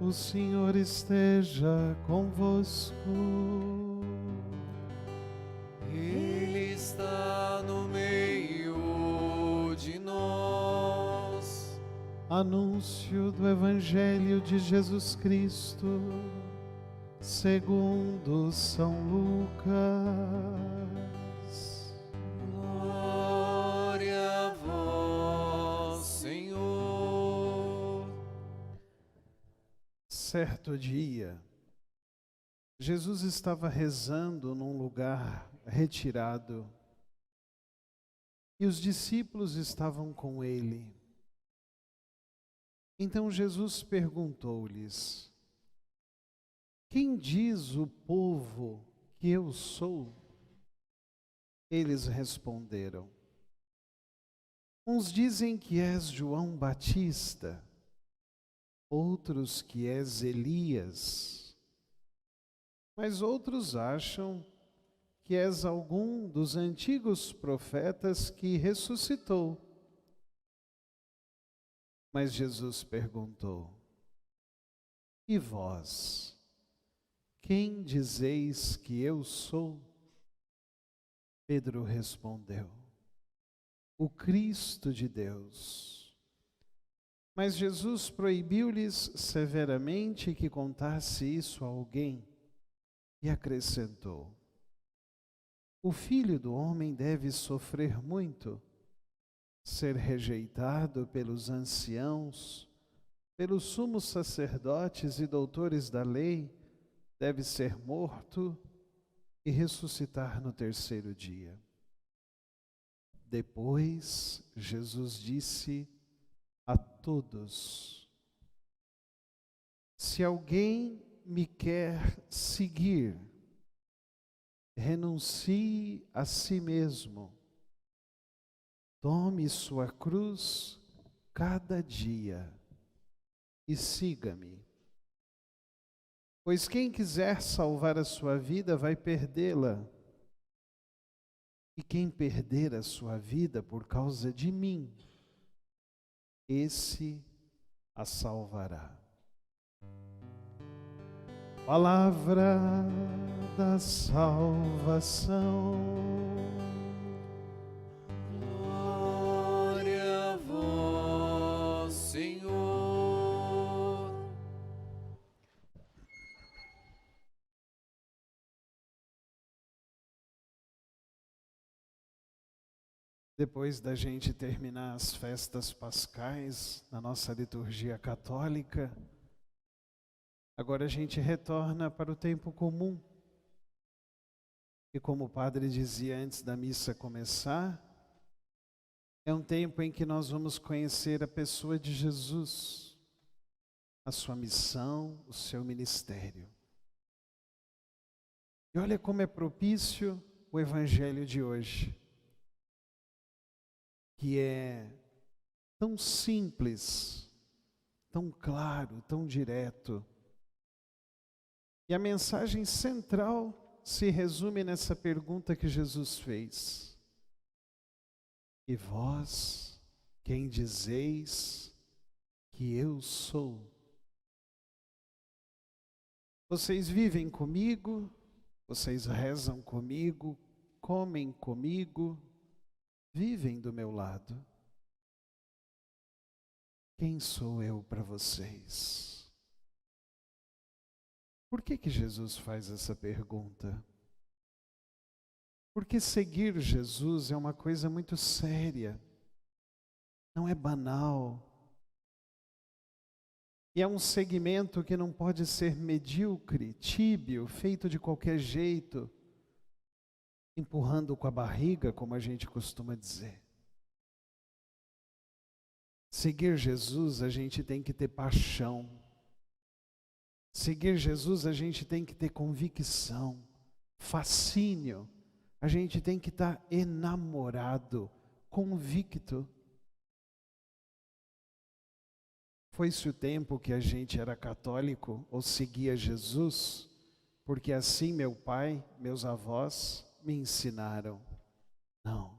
O Senhor esteja convosco. Ele está no meio de nós. Anúncio do Evangelho de Jesus Cristo, segundo São Lucas. Glória a vós, Senhor. Certo dia, Jesus estava rezando num lugar retirado e os discípulos estavam com ele. Então Jesus perguntou-lhes: quem diz o povo que eu sou? Eles responderam: uns dizem que és João Batista, outros que és Elias, mas outros acham que és algum dos antigos profetas que ressuscitou. Mas Jesus perguntou: e vós, quem dizeis que eu sou? Pedro respondeu: o Cristo de Deus. Mas Jesus proibiu-lhes severamente que contasse isso a alguém e acrescentou: o Filho do Homem deve sofrer muito, ser rejeitado pelos anciãos, pelos sumos sacerdotes e doutores da lei, deve ser morto e ressuscitar no terceiro dia. Depois, Jesus disse a todos: se alguém me quer seguir, renuncie a si mesmo, tome sua cruz cada dia e siga-me. Pois quem quiser salvar a sua vida vai perdê-la, e quem perder a sua vida por causa de mim, esse a salvará. Palavra da salvação. Glória a vós, Senhor. Depois da gente terminar as festas pascais na nossa liturgia católica, agora a gente retorna para o tempo comum. E como o padre dizia antes da missa começar, é um tempo em que nós vamos conhecer a pessoa de Jesus, a sua missão, o seu ministério. E olha como é propício o Evangelho de hoje, que é tão simples, tão claro, tão direto. E a mensagem central se resume nessa pergunta que Jesus fez: e vós, quem dizeis que eu sou? Vocês vivem comigo, vocês rezam comigo, comem comigo, vivem do meu lado. Quem sou eu para vocês? Por que Jesus faz essa pergunta? Porque seguir Jesus é uma coisa muito séria, não é banal. E é um segmento que não pode ser medíocre, tíbio, feito de qualquer jeito, empurrando com a barriga, como a gente costuma dizer. Seguir Jesus, a gente tem que ter paixão. Seguir Jesus, a gente tem que ter convicção, fascínio. A gente tem que estar enamorado, convicto. Foi-se o tempo que a gente era católico ou seguia Jesus, porque assim meu pai, meus avós me ensinaram. Não.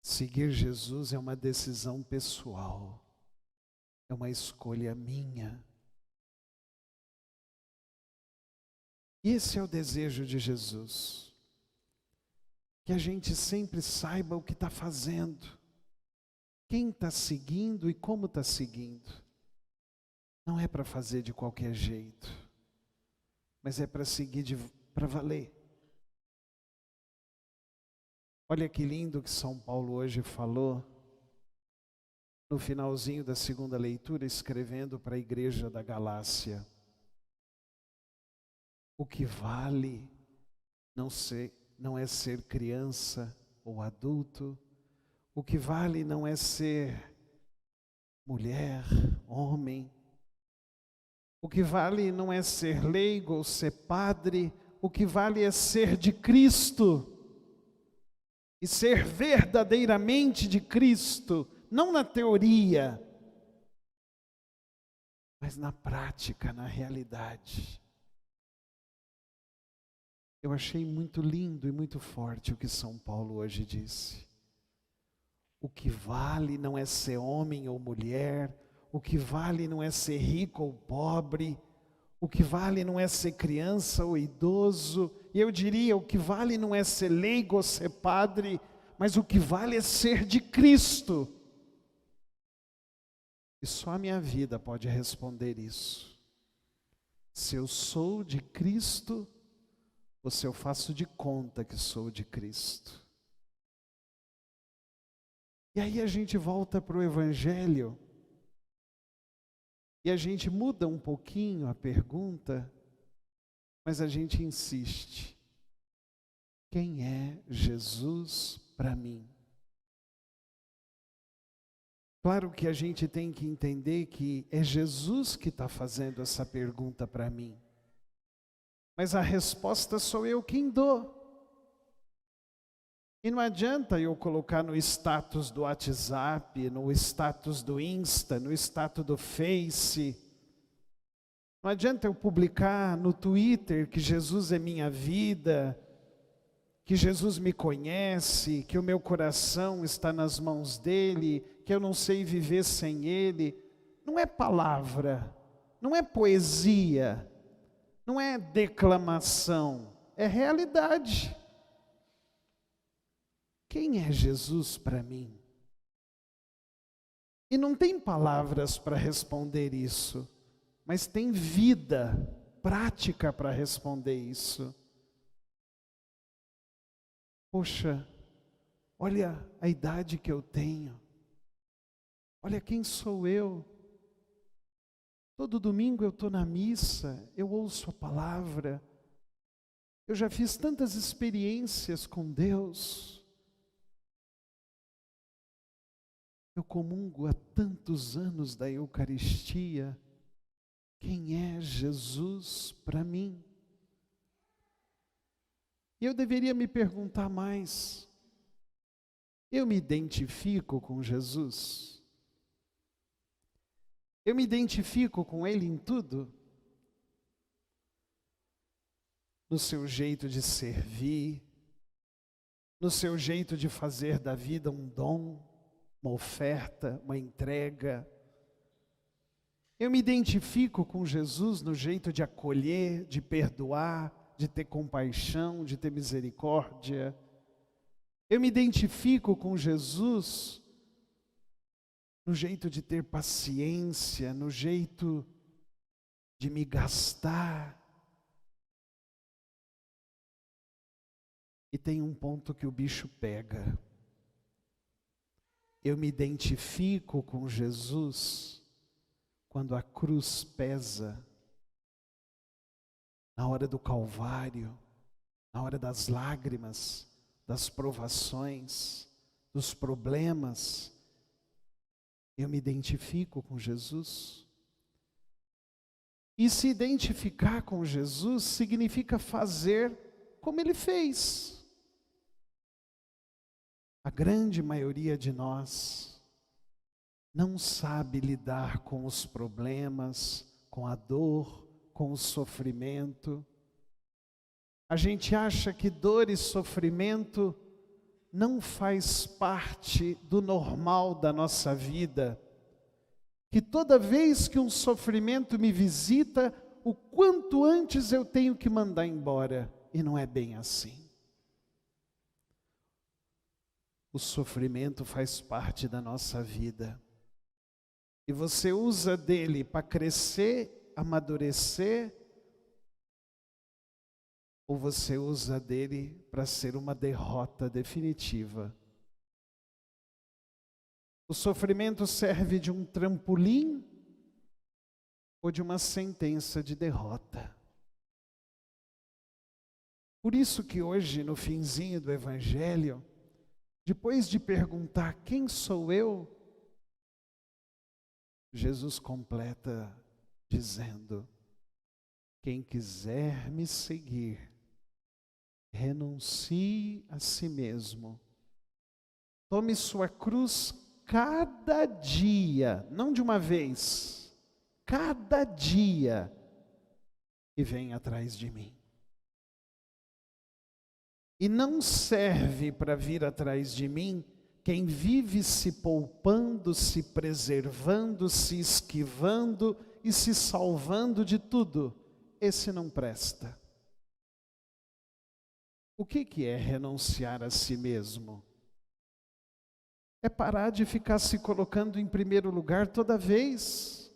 Seguir Jesus é uma decisão pessoal, é uma escolha minha. E esse é o desejo de Jesus. Que a gente sempre saiba o que está fazendo, quem está seguindo e como está seguindo. Não é para fazer de qualquer jeito, mas é para seguir para valer. Olha que lindo que São Paulo hoje falou, no finalzinho da segunda leitura, escrevendo para a igreja da Galácia. O que vale não é ser criança ou adulto. O que vale não é ser mulher, homem. O que vale não é ser leigo ou ser padre. O que vale é ser de Cristo. E ser verdadeiramente de Cristo. Não na teoria, mas na prática, na realidade. Eu achei muito lindo e muito forte o que São Paulo hoje disse. O que vale não é ser homem ou mulher, o que vale não é ser rico ou pobre, o que vale não é ser criança ou idoso, e eu diria, o que vale não é ser leigo ou ser padre, mas o que vale é ser de Cristo. E só a minha vida pode responder isso. Se eu sou de Cristo, ou se eu faço de conta que sou de Cristo. E aí a gente volta para o Evangelho, e a gente muda um pouquinho a pergunta, mas a gente insiste. Quem é Jesus para mim? Claro que a gente tem que entender que é Jesus que está fazendo essa pergunta para mim. Mas a resposta sou eu quem dou. E não adianta eu colocar no status do WhatsApp, no status do Insta, no status do Face. Não adianta eu publicar no Twitter que Jesus é minha vida, que Jesus me conhece, que o meu coração está nas mãos dele, que eu não sei viver sem ele. Não é palavra, não é poesia, não é declamação, é realidade. Quem é Jesus para mim? E não tem palavras para responder isso, mas tem vida prática para responder isso. Poxa, olha a idade que eu tenho, olha quem sou eu. Todo domingo eu estou na missa, eu ouço a palavra, eu já fiz tantas experiências com Deus. Eu comungo há tantos anos da Eucaristia. Quem é Jesus para mim? E eu deveria me perguntar mais. Eu me identifico com Jesus? Eu me identifico com Ele em tudo? No seu jeito de servir, no seu jeito de fazer da vida um dom, uma oferta, uma entrega. Eu me identifico com Jesus no jeito de acolher, de perdoar, de ter compaixão, de ter misericórdia. Eu me identifico com Jesus no jeito de ter paciência, no jeito de me gastar. E tem um ponto que o bicho pega. Eu me identifico com Jesus quando a cruz pesa, na hora do Calvário, na hora das lágrimas, das provações, dos problemas. Eu me identifico com Jesus. E se identificar com Jesus significa fazer como Ele fez. A grande maioria de nós não sabe lidar com os problemas, com a dor, com o sofrimento. A gente acha que dor e sofrimento não faz parte do normal da nossa vida. Que toda vez que um sofrimento me visita, o quanto antes eu tenho que mandar embora. E não é bem assim. O sofrimento faz parte da nossa vida. E você usa dele para crescer, amadurecer, ou você usa dele para ser uma derrota definitiva. O sofrimento serve de um trampolim ou de uma sentença de derrota. Por isso que hoje, no finzinho do Evangelho, depois de perguntar quem sou eu, Jesus completa dizendo: quem quiser me seguir, renuncie a si mesmo. Tome sua cruz cada dia, não de uma vez, cada dia, e venha atrás de mim. E não serve para vir atrás de mim quem vive se poupando, se preservando, se esquivando e se salvando de tudo. Esse não presta. O que é renunciar a si mesmo? É parar de ficar se colocando em primeiro lugar toda vez.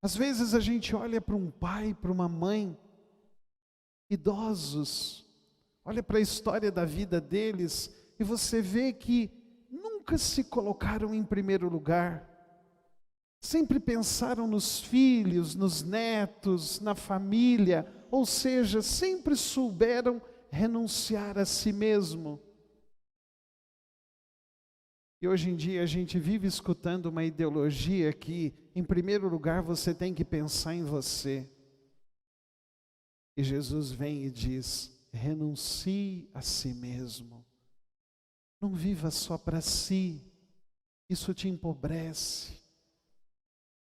Às vezes a gente olha para um pai, para uma mãe, idosos, olha para a história da vida deles e você vê que nunca se colocaram em primeiro lugar. Sempre pensaram nos filhos, nos netos, na família, ou seja, sempre souberam renunciar a si mesmo. E hoje em dia a gente vive escutando uma ideologia que, em primeiro lugar, você tem que pensar em você. E Jesus vem e diz: renuncie a si mesmo. Não viva só para si, isso te empobrece.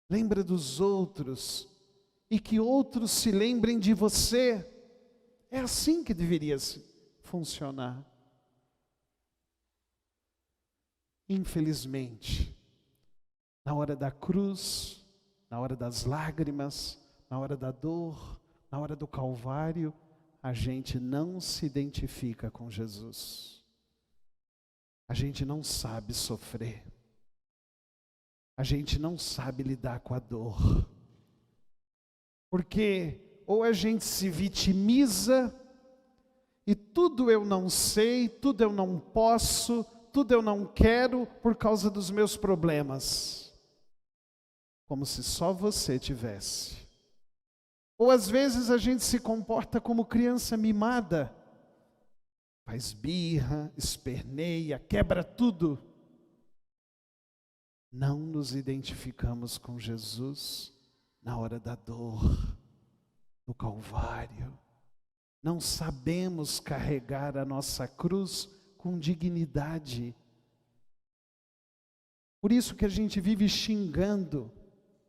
Lembra dos outros e que outros se lembrem de você. É assim que deveria funcionar. Infelizmente, na hora da cruz, na hora das lágrimas, na hora da dor, na hora do Calvário, a gente não se identifica com Jesus. A gente não sabe sofrer. A gente não sabe lidar com a dor. Porque ou a gente se vitimiza e tudo eu não sei, tudo eu não posso, tudo eu não quero por causa dos meus problemas. Como se só você tivesse. Ou às vezes a gente se comporta como criança mimada. Faz birra, esperneia, quebra tudo. Não nos identificamos com Jesus na hora da dor, do Calvário. Não sabemos carregar a nossa cruz com dignidade. Por isso que a gente vive xingando,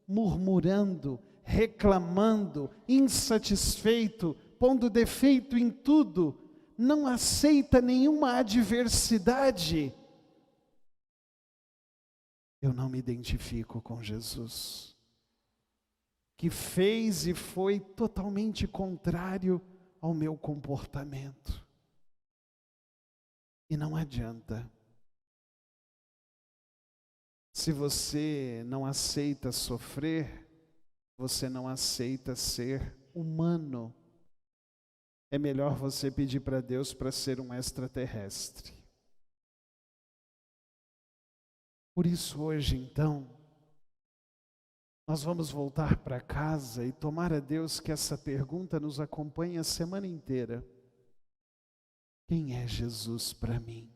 murmurando, reclamando, insatisfeito, pondo defeito em tudo, não aceita nenhuma adversidade. Eu não me identifico com Jesus, que fez e foi totalmente contrário ao meu comportamento. E não adianta. Se você não aceita sofrer, você não aceita ser humano. É melhor você pedir para Deus para ser um extraterrestre. Por isso hoje então, nós vamos voltar para casa e tomar a Deus que essa pergunta nos acompanhe a semana inteira. Quem é Jesus para mim?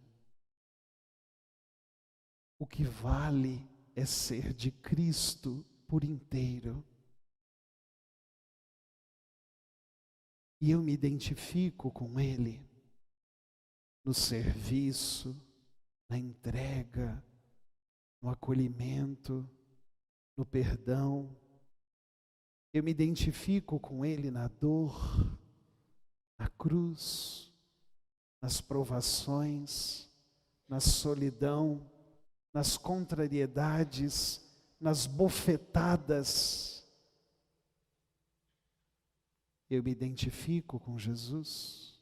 O que vale é ser de Cristo por inteiro. E eu me identifico com Ele no serviço, na entrega, no acolhimento, no perdão. Eu me identifico com Ele na dor, na cruz, nas provações, na solidão, nas contrariedades, nas bofetadas. eu me identifico com Jesus.